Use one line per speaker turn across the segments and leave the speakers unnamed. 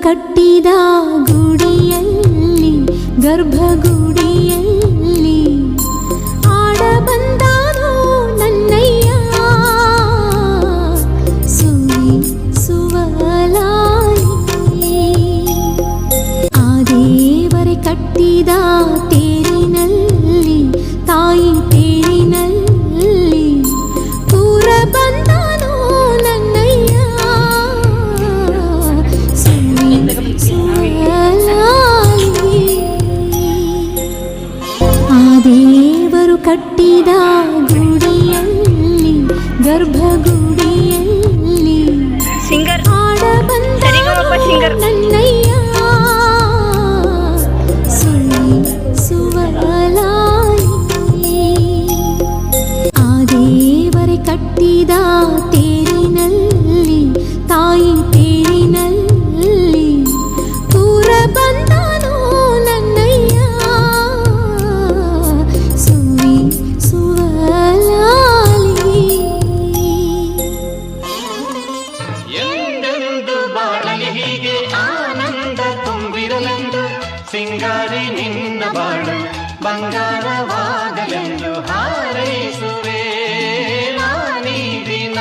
ಕಟ್ಟಿದ ಗುಡಿಯಲ್ಲಿ ಗರ್ಭಗುಡಿಯಲ್ಲಿ ಆಡ ಬಂದಾನೋ ನನ್ನಯ್ಯ ಸುವಲಾಲಿ ಆ ದೇವರೇ ಕಟ್ಟಿದ ತೇರಿನಲ್ಲಿ ತಾಯಿ ತೇರಿನಲ್ಲಿ ಪೂರ ಬಂದಾನೋ ನನ್ನಯ್ಯ ಸುವಲಾಲಿ ಆ ದೇವರು ಕಟ್ಟಿದ ಗುಡಿಯಲ್ಲಿ ಗರ್ಭಗುಡಿಯಲ್ಲಿ ಆಡ ಬಂದಾನೋ ನನ್ನಯ್ಯ ಸುವಲಾಲಿ ಆ ದೇವರೇ ಕಟ್ಟಿದ ತೇರಿನಲ್ಲಿ ತಾಯಿ ತೇರಿನಲ್ಲಿ ಪೂರ ಬಂದಾನೋ ನನ್ನಯ್ಯ ಸುವಲಾಲಿ
ಎಂದೆಂದು ಬಾಳಲಿ ಹೀಗೆ ಆನಂದ ತುಂಬಿರಲೆಂದು ಸಿಂಗಾರಿ ನಿನ್ನ ಬಾಳು ಬಂಗಾರವಾಗಲೆಂದು ಹಾರೈಸುವೆ ನಾನೀ ದಿನ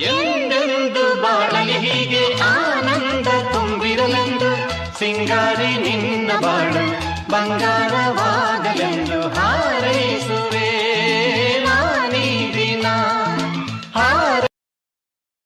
ಎಂದೆಂದು ಬಾಳಲಿ ಹೀಗೆ ಆನಂದ ತುಂಬಿರಲೆಂದು ಸಿಂಗಾರಿ ನಿನ್ನ ಬಾಳು ಬಂಗಾರವಾ